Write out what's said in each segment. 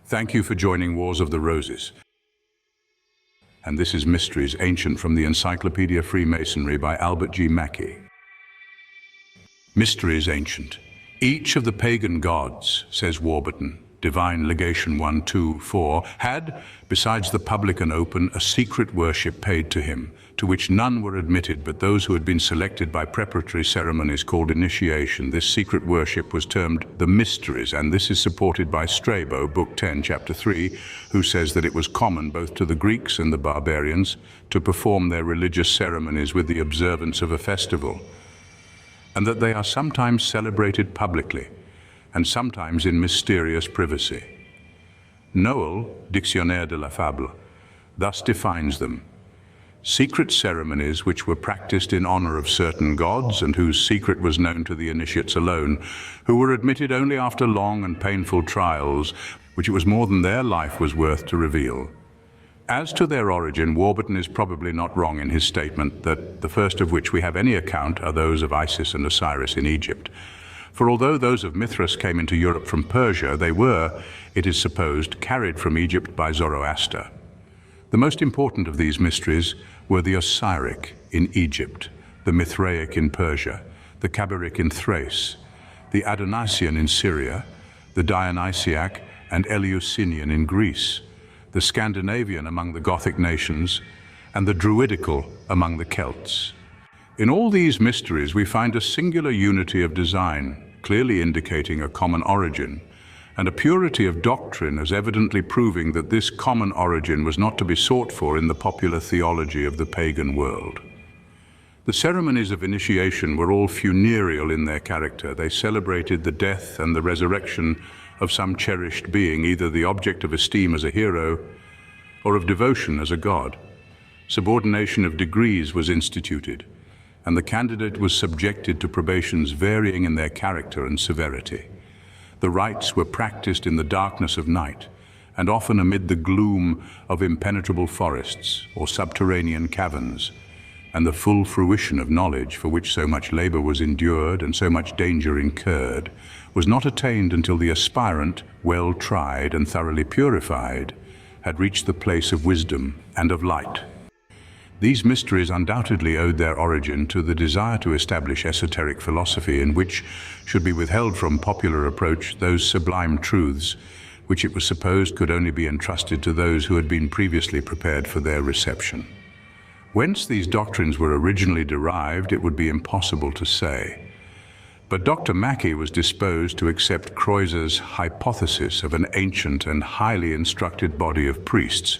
Thank you for joining Wars of the Roses. And this is Mysteries Ancient from the Encyclopedia of Freemasonry by Albert G. Mackey. Mysteries Ancient. Each of the pagan gods, says Warburton, Divine Legation 1-2-4, had, besides the public and open, a secret worship paid to him, to which none were admitted but those who had been selected by preparatory ceremonies called initiation. This secret worship was termed the Mysteries, and this is supported by Strabo, Book 10, Chapter 3, who says that it was common both to the Greeks and the barbarians to perform their religious ceremonies with the observance of a festival, and that they are sometimes celebrated publicly, and sometimes in mysterious privacy. Noel, Dictionnaire de la Fable, thus defines them: secret ceremonies which were practiced in honor of certain gods and whose secret was known to the initiates alone, who were admitted only after long and painful trials, which it was more than their life was worth to reveal. As to their origin, Warburton is probably not wrong in his statement that the first of which we have any account are those of Isis and Osiris in Egypt. For although those of Mithras came into Europe from Persia, they were, it is supposed, carried from Egypt by Zoroaster. The most important of these mysteries were the Osiric in Egypt, the Mithraic in Persia, the Cabiric in Thrace, the Adonisian in Syria, the Dionysiac and Eleusinian in Greece, the Scandinavian among the Gothic nations, and the Druidical among the Celts. In all these mysteries we find a singular unity of design, clearly indicating a common origin, and a purity of doctrine as evidently proving that this common origin was not to be sought for in the popular theology of the pagan world. The ceremonies of initiation were all funereal in their character. They celebrated the death and the resurrection of some cherished being, either the object of esteem as a hero or of devotion as a god. Subordination of degrees was instituted, and the candidate was subjected to probations varying in their character and severity. The rites were practiced in the darkness of night, and often amid the gloom of impenetrable forests or subterranean caverns, and the full fruition of knowledge, for which so much labor was endured and so much danger incurred, was not attained until the aspirant, well tried and thoroughly purified, had reached the place of wisdom and of light. These mysteries undoubtedly owed their origin to the desire to establish esoteric philosophy, in which should be withheld from popular approach those sublime truths which it was supposed could only be entrusted to those who had been previously prepared for their reception. Whence these doctrines were originally derived, it would be impossible to say. But Dr. Mackey was disposed to accept Creuser's hypothesis of an ancient and highly instructed body of priests,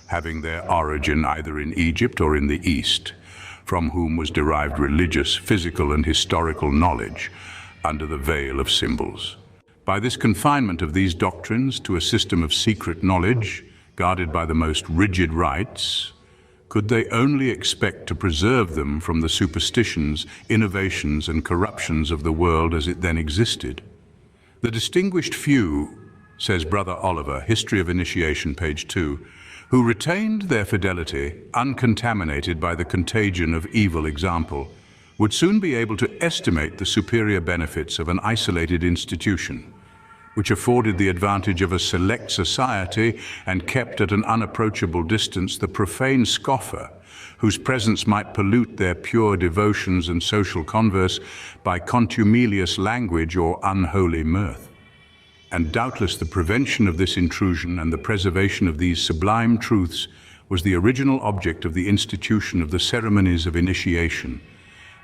having their origin either in Egypt or in the East, from whom was derived religious, physical, and historical knowledge under the veil of symbols. By this confinement of these doctrines to a system of secret knowledge, guarded by the most rigid rites, could they only expect to preserve them from the superstitions, innovations, and corruptions of the world as it then existed. The distinguished few, says Brother Oliver, History of Initiation, page 2, who retained their fidelity uncontaminated by the contagion of evil example, would soon be able to estimate the superior benefits of an isolated institution, which afforded the advantage of a select society and kept at an unapproachable distance the profane scoffer, whose presence might pollute their pure devotions and social converse by contumelious language or unholy mirth. And doubtless the prevention of this intrusion and the preservation of these sublime truths was the original object of the institution of the ceremonies of initiation,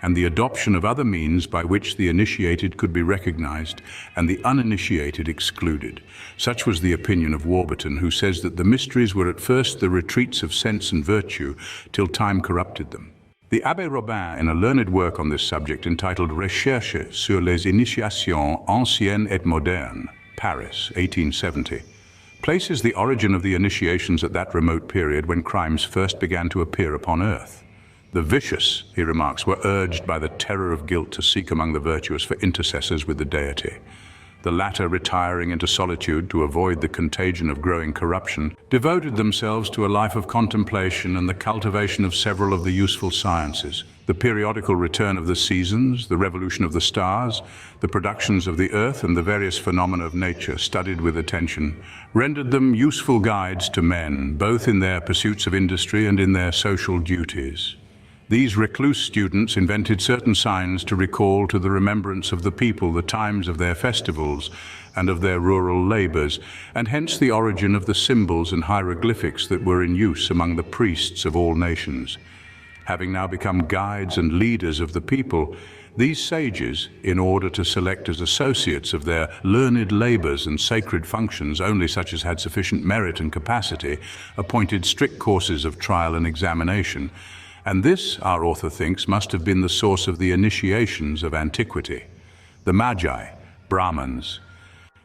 and the adoption of other means by which the initiated could be recognized and the uninitiated excluded. Such was the opinion of Warburton, who says that the mysteries were at first the retreats of sense and virtue till time corrupted them. The Abbé Robin, in a learned work on this subject entitled Recherches sur les initiations anciennes et modernes, Paris, 1870, places the origin of the initiations at that remote period when crimes first began to appear upon earth. The vicious, he remarks, were urged by the terror of guilt to seek among the virtuous for intercessors with the deity. the latter retiring into solitude to avoid the contagion of growing corruption, devoted themselves to a life of contemplation and the cultivation of several of the useful sciences. The periodical return of the seasons, the revolution of the stars, the productions of the earth, and the various phenomena of nature studied with attention, rendered them useful guides to men, both in their pursuits of industry and in their social duties. These recluse students invented certain signs to recall to the remembrance of the people the times of their festivals and of their rural labors, and hence the origin of the symbols and hieroglyphics that were in use among the priests of all nations. Having now become guides and leaders of the people, these sages, in order to select as associates of their learned labors and sacred functions only such as had sufficient merit and capacity, appointed strict courses of trial and examination. And this, our author thinks, must have been the source of the initiations of antiquity. The Magi, Brahmins,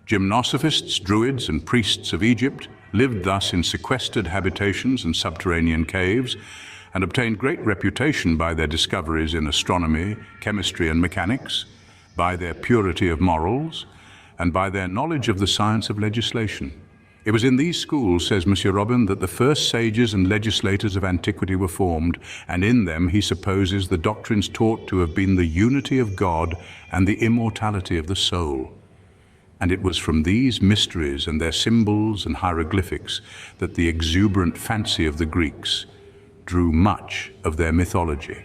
gymnosophists, druids, and priests of Egypt lived thus in sequestered habitations and subterranean caves, and obtained great reputation by their discoveries in astronomy, chemistry, and mechanics, by their purity of morals, and by their knowledge of the science of legislation. It was in these schools, says Monsieur Robin, that the first sages and legislators of antiquity were formed, and in them he supposes the doctrines taught to have been the unity of God and the immortality of the soul. And it was from these mysteries and their symbols and hieroglyphics that the exuberant fancy of the Greeks drew much of their mythology.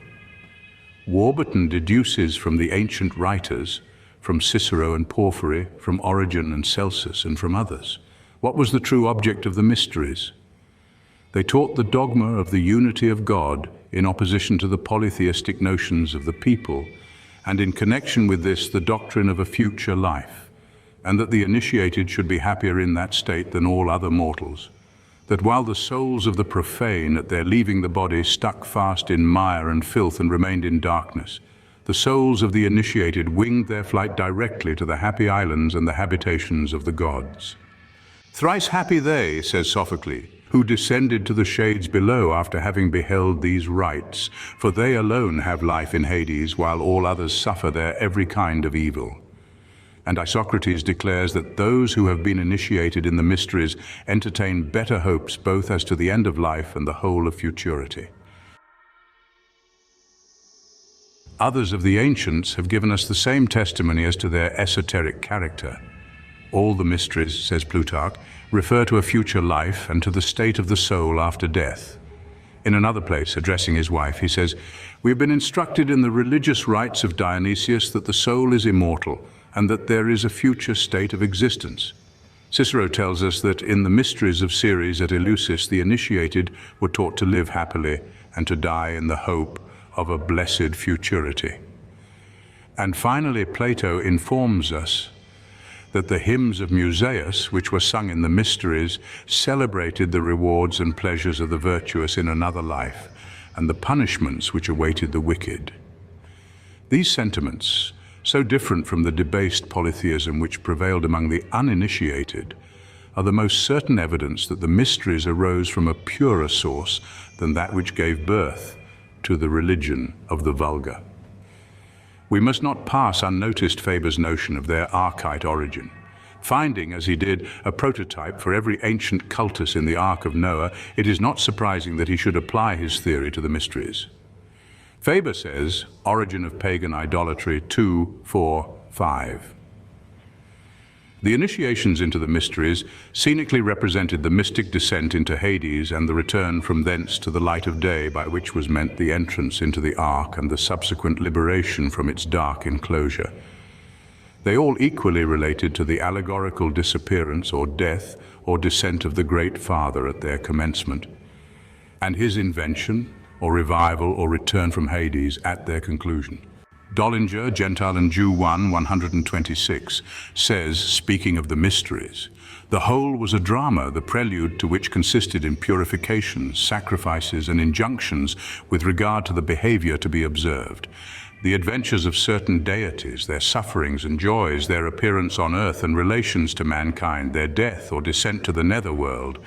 Warburton deduces from the ancient writers, from Cicero and Porphyry, from Origen and Celsus, and from others, what was the true object of the mysteries? They taught the dogma of the unity of God in opposition to the polytheistic notions of the people, and in connection with this, the doctrine of a future life, and that the initiated should be happier in that state than all other mortals. That while the souls of the profane at their leaving the body stuck fast in mire and filth and remained in darkness, the souls of the initiated winged their flight directly to the happy islands and the habitations of the gods. Thrice happy they, says Sophocles, who descended to the shades below after having beheld these rites, for they alone have life in Hades, while all others suffer there every kind of evil. And Isocrates declares that those who have been initiated in the mysteries entertain better hopes both as to the end of life and the whole of futurity. Others of the ancients have given us the same testimony as to their esoteric character. All the mysteries, says Plutarch, refer to a future life and to the state of the soul after death. In another place, addressing his wife, he says, "We have been instructed in the religious rites of Dionysius that the soul is immortal and that there is a future state of existence." Cicero tells us that in the mysteries of Ceres at Eleusis, the initiated were taught to live happily and to die in the hope of a blessed futurity. And finally, Plato informs us that the hymns of Musaeus, which were sung in the mysteries, celebrated the rewards and pleasures of the virtuous in another life, and the punishments which awaited the wicked. These sentiments, so different from the debased polytheism which prevailed among the uninitiated, are the most certain evidence that the mysteries arose from a purer source than that which gave birth to the religion of the vulgar. We must not pass unnoticed Faber's notion of their archite origin. Finding, as he did, a prototype for every ancient cultus in the Ark of Noah, it is not surprising that he should apply his theory to the mysteries. Faber says, Origin of Pagan Idolatry 2, 4, 5. The initiations into the mysteries scenically represented the mystic descent into Hades and the return from thence to the light of day, by which was meant the entrance into the ark and the subsequent liberation from its dark enclosure. They all equally related to the allegorical disappearance or death or descent of the Great Father at their commencement, and his invention or revival or return from Hades at their conclusion. Dollinger, Gentile and Jew 126, says, speaking of the mysteries, "The whole was a drama, the prelude to which consisted in purifications, sacrifices, and injunctions with regard to the behavior to be observed. The adventures of certain deities, their sufferings and joys, their appearance on earth and relations to mankind, their death or descent to the netherworld,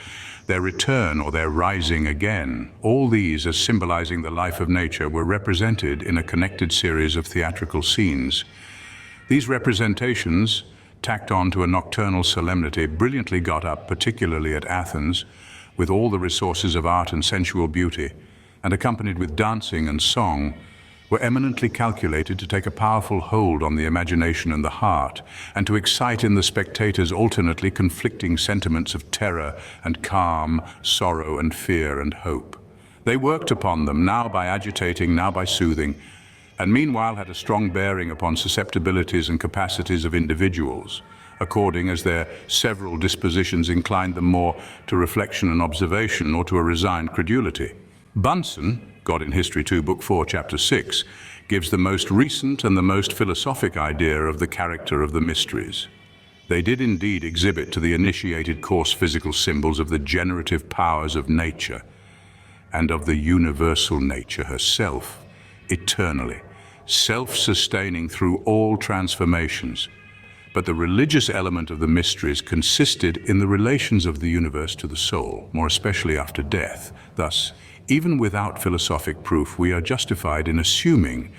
their return or their rising again, all these, as symbolizing the life of nature, were represented in a connected series of theatrical scenes. These representations, tacked on to a nocturnal solemnity, brilliantly got up, particularly at Athens, with all the resources of art and sensual beauty, and accompanied with dancing and song, were eminently calculated to take a powerful hold on the imagination and the heart, and to excite in the spectators alternately conflicting sentiments of terror and calm, sorrow and fear and hope. They worked upon them, now by agitating, now by soothing, and meanwhile had a strong bearing upon susceptibilities and capacities of individuals, according as their several dispositions inclined them more to reflection and observation or to a resigned credulity. Bunsen, God in History 2, Book 4, Chapter 6, gives the most recent and the most philosophic idea of the character of the mysteries. They did indeed exhibit to the initiated coarse physical symbols of the generative powers of nature and of the universal nature herself, eternally, self-sustaining through all transformations. But the religious element of the mysteries consisted in the relations of the universe to the soul, more especially after death. Thus, even without philosophic proof, we are justified in assuming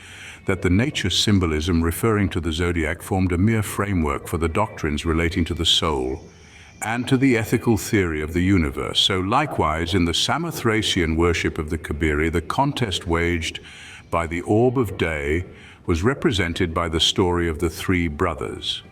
that the nature symbolism referring to the zodiac formed a mere framework for the doctrines relating to the soul and to the ethical theory of the universe. So likewise, in the Samothracian worship of the Kabiri, the contest waged by the orb of day was represented by the story of the three brothers.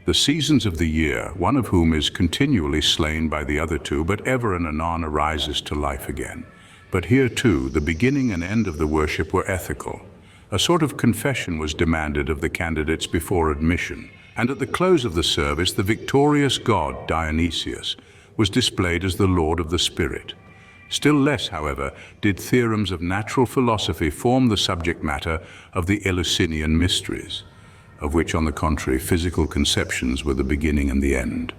The seasons of the year, one of whom is continually slain by the other two, but ever and anon arises to life again. But here too, the beginning and end of the worship were ethical. A sort of confession was demanded of the candidates before admission, and at the close of the service, the victorious god, Dionysius, was displayed as the Lord of the Spirit. Still less, however, did theorems of natural philosophy form the subject matter of the Eleusinian mysteries, of which, on the contrary, physical conceptions were the beginning and the end.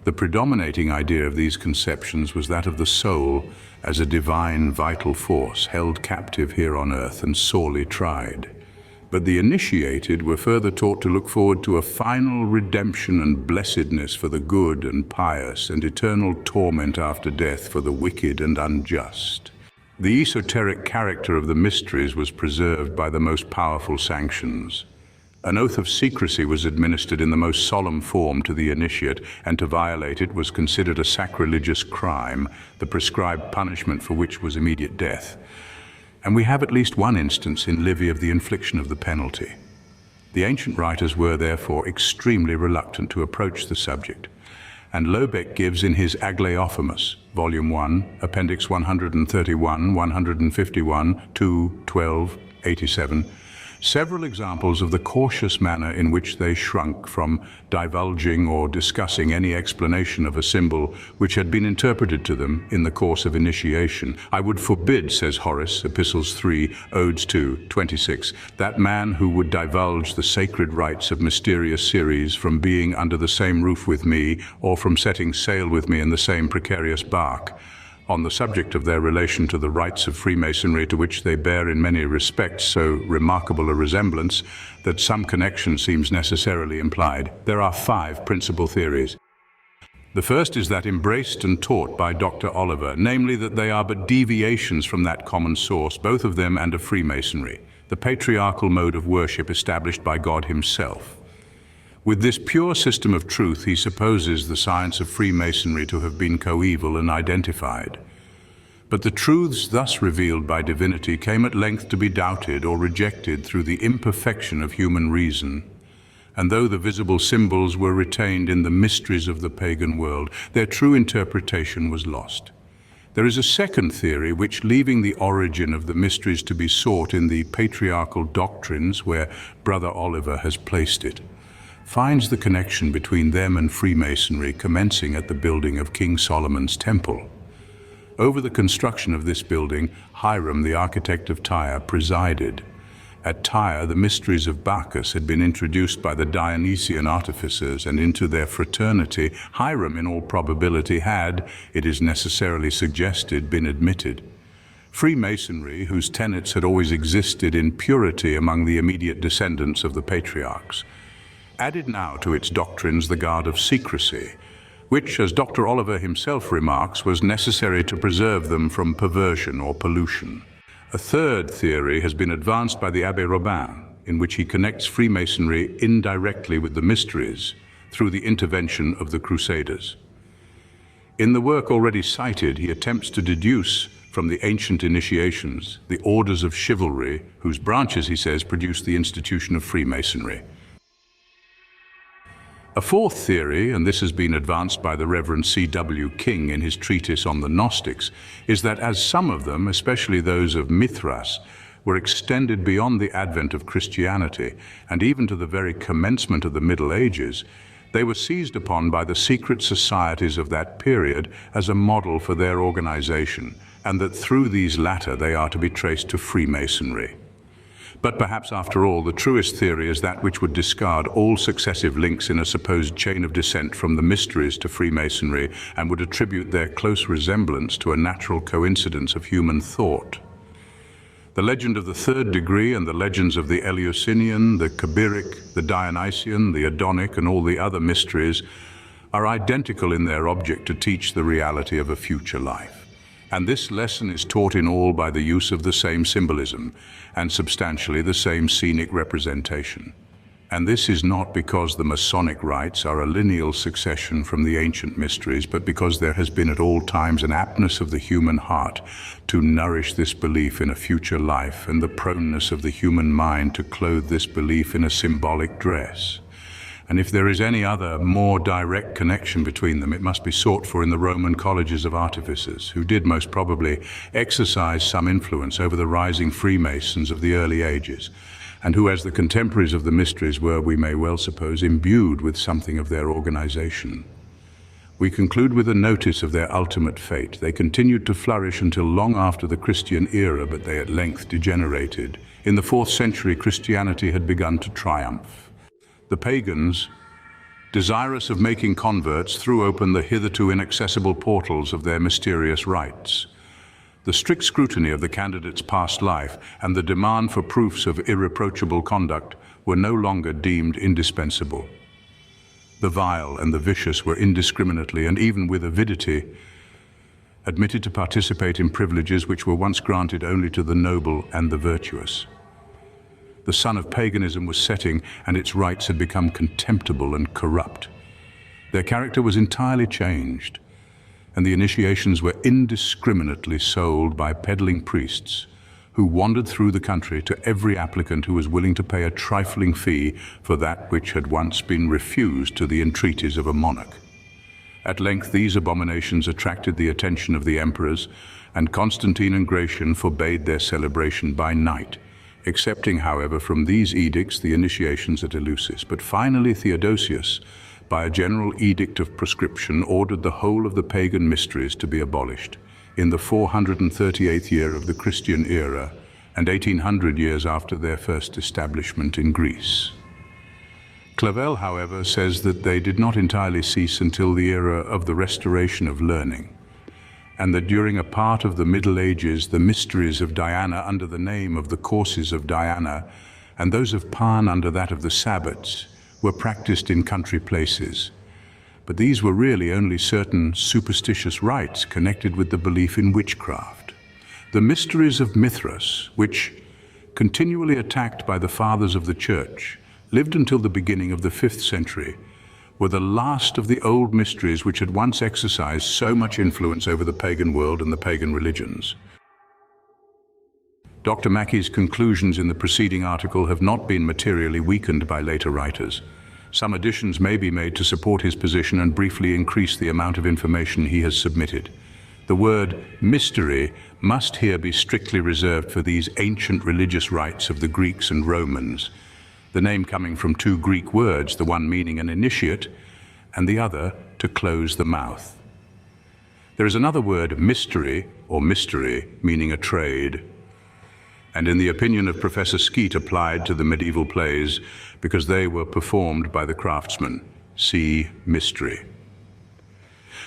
The predominating idea of these conceptions was that of the soul as a divine vital force held captive here on earth and sorely tried. But the initiated were further taught to look forward to a final redemption and blessedness for the good and pious, and eternal torment after death for the wicked and unjust. The esoteric character of the mysteries was preserved by the most powerful sanctions. An oath of secrecy was administered in the most solemn form to the initiate, and to violate it was considered a sacrilegious crime, the prescribed punishment for which was immediate death. And we have at least one instance in Livy of the infliction of the penalty. The ancient writers were therefore extremely reluctant to approach the subject, and Lobeck gives in his Aglaophamus, Volume 1, Appendix 131, 151, 2, 12, 87, several examples of the cautious manner in which they shrunk from divulging or discussing any explanation of a symbol which had been interpreted to them in the course of initiation. I would forbid, says Horace, Epistles 3, Odes 2, 26, that man who would divulge the sacred rites of mysterious Ceres from being under the same roof with me, or from setting sail with me in the same precarious bark, on the subject of their relation to the rites of Freemasonry, to which they bear in many respects so remarkable a resemblance that some connection seems necessarily implied. There are 5 principal theories. The first is that embraced and taught by Dr. Oliver, namely that they are but deviations from that common source, both of them and of Freemasonry, the patriarchal mode of worship established by God himself. With this pure system of truth, he supposes the science of Freemasonry to have been coeval and identified. But the truths thus revealed by divinity came at length to be doubted or rejected through the imperfection of human reason. And though the visible symbols were retained in the mysteries of the pagan world, their true interpretation was lost. There is a second theory which, leaving the origin of the mysteries to be sought in the patriarchal doctrines where Brother Oliver has placed it, finds the connection between them and Freemasonry commencing at the building of King Solomon's Temple. Over the construction of this building, Hiram, the architect of Tyre, presided. At Tyre, the mysteries of Bacchus had been introduced by the Dionysian artificers, and into their fraternity Hiram, in all probability, had, it is necessarily suggested, been admitted. Freemasonry, whose tenets had always existed in purity among the immediate descendants of the patriarchs, added now to its doctrines the guard of secrecy, which, as Dr. Oliver himself remarks, was necessary to preserve them from perversion or pollution. A third theory has been advanced by the Abbé Robin, in which he connects Freemasonry indirectly with the mysteries, through the intervention of the Crusaders. In the work already cited, he attempts to deduce from the ancient initiations the orders of chivalry, whose branches, he says, produced the institution of Freemasonry. A fourth theory, and this has been advanced by the Reverend C.W. King in his treatise on the Gnostics, is that as some of them, especially those of Mithras, were extended beyond the advent of Christianity and even to the very commencement of the Middle Ages, they were seized upon by the secret societies of that period as a model for their organization, and that through these latter they are to be traced to Freemasonry. But perhaps after all, the truest theory is that which would discard all successive links in a supposed chain of descent from the mysteries to Freemasonry and would attribute their close resemblance to a natural coincidence of human thought. The legend of the third degree and the legends of the Eleusinian, the Kabiric, the Dionysian, the Adonic, and all the other mysteries are identical in their object to teach the reality of a future life. And this lesson is taught in all by the use of the same symbolism and substantially the same scenic representation. And this is not because the Masonic rites are a lineal succession from the ancient mysteries, but because there has been at all times an aptness of the human heart to nourish this belief in a future life, and the proneness of the human mind to clothe this belief in a symbolic dress. And if there is any other, more direct connection between them, it must be sought for in the Roman colleges of artificers, who did most probably exercise some influence over the rising Freemasons of the early ages, and who, as the contemporaries of the mysteries, were, we may well suppose, imbued with something of their organization. We conclude with a notice of their ultimate fate. They continued to flourish until long after the Christian era, but they at length degenerated. In the 4th century, Christianity had begun to triumph. The pagans, desirous of making converts, threw open the hitherto inaccessible portals of their mysterious rites. The strict scrutiny of the candidate's past life and the demand for proofs of irreproachable conduct were no longer deemed indispensable. The vile and the vicious were indiscriminately and even with avidity admitted to participate in privileges which were once granted only to the noble and the virtuous. The sun of paganism was setting, and its rites had become contemptible and corrupt. Their character was entirely changed, and the initiations were indiscriminately sold by peddling priests who wandered through the country to every applicant who was willing to pay a trifling fee for that which had once been refused to the entreaties of a monarch. At length these abominations attracted the attention of the emperors, and Constantine and Gratian forbade their celebration by night, accepting, however, from these edicts the initiations at Eleusis. But finally Theodosius, by a general edict of proscription, ordered the whole of the pagan mysteries to be abolished in the 438th year of the Christian era and 1800 years after their first establishment in Greece. Clavel, however, says that they did not entirely cease until the era of the restoration of learning, and that during a part of the Middle Ages the mysteries of Diana under the name of the courses of Diana and those of Pan under that of the Sabbats were practiced in country places. But these were really only certain superstitious rites connected with the belief in witchcraft. The mysteries of Mithras, which, continually attacked by the fathers of the Church, lived until the beginning of the 5th century, were the last of the old mysteries which had once exercised so much influence over the pagan world and the pagan religions. Dr. Mackey's conclusions in the preceding article have not been materially weakened by later writers. Some additions may be made to support his position and briefly increase the amount of information he has submitted. The word mystery must here be strictly reserved for these ancient religious rites of the Greeks and Romans, the name coming from 2 Greek words, the one meaning an initiate and the other to close the mouth. There is another word, mystery or mystery, meaning a trade, and in the opinion of Professor Skeet applied to the medieval plays because they were performed by the craftsmen. See mystery.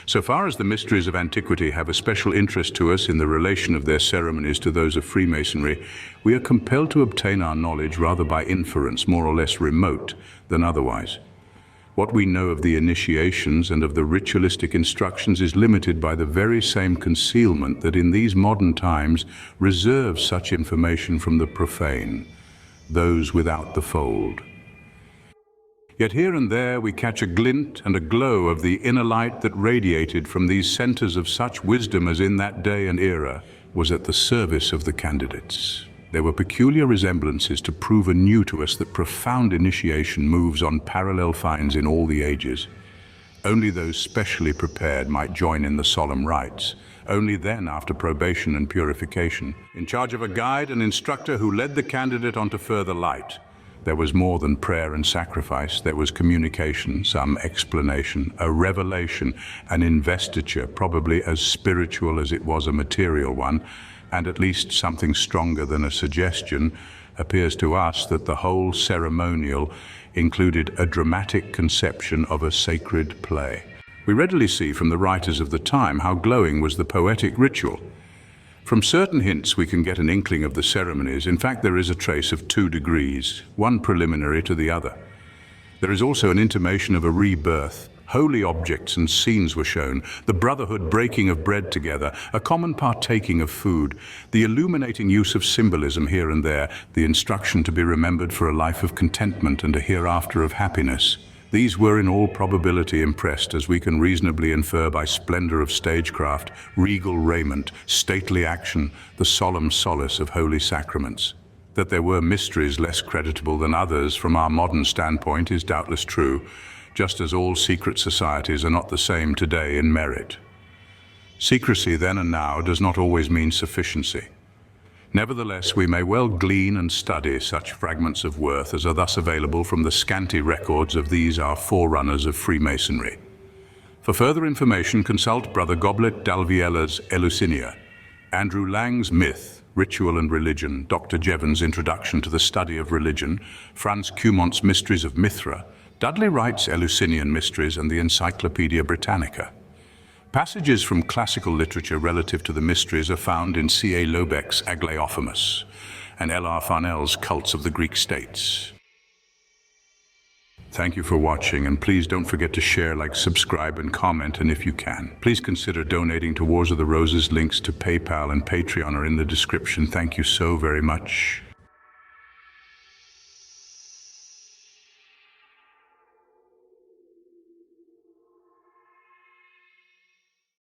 So far as the mysteries of antiquity have a special interest to us in the relation of their ceremonies to those of Freemasonry, we are compelled to obtain our knowledge rather by inference, more or less remote, than otherwise. What we know of the initiations and of the ritualistic instructions is limited by the very same concealment that in these modern times reserves such information from the profane, those without the fold. Yet here and there we catch a glint and a glow of the inner light that radiated from these centers of such wisdom as in that day and era was at the service of the candidates. There were peculiar resemblances to prove anew to us that profound initiation moves on parallel lines in all the ages. Only those specially prepared might join in the solemn rites. Only then, after probation and purification, in charge of a guide and instructor who led the candidate onto further light. There was more than prayer and sacrifice. There was communication, some explanation, a revelation, an investiture, probably as spiritual as it was a material one, and at least something stronger than a suggestion. Appears to us that the whole ceremonial included a dramatic conception of a sacred play. We readily see from the writers of the time how glowing was the poetic ritual. From certain hints we can get an inkling of the ceremonies. In fact, there is a trace of 2 degrees, one preliminary to the other. There is also an intimation of a rebirth. Holy objects and scenes were shown, the brotherhood breaking of bread together, a common partaking of food, the illuminating use of symbolism here and there, the instruction to be remembered for a life of contentment and a hereafter of happiness. These were in all probability impressed, as we can reasonably infer, by splendor of stagecraft, regal raiment, stately action, the solemn solace of holy sacraments. That there were mysteries less creditable than others from our modern standpoint is doubtless true, just as all secret societies are not the same today in merit. Secrecy then and now does not always mean sufficiency. Nevertheless, we may well glean and study such fragments of worth as are thus available from the scanty records of these our forerunners of Freemasonry. For further information, consult Brother Goblet Dalviella's Eleusinian, Andrew Lang's Myth, Ritual and Religion, Dr. Jevons' Introduction to the Study of Religion, Franz Cumont's Mysteries of Mithra, Dudley Wright's Eleusinian Mysteries, and the Encyclopedia Britannica. Passages from classical literature relative to the mysteries are found in C.A. Lobeck's Aglaophamus and L.R. Farnell's Cults of the Greek States. Thank you for watching, and please don't forget to share, like, subscribe, and comment, and if you can, please consider donating to Wars of the Roses. Links to PayPal and Patreon are in the description. Thank you so very much.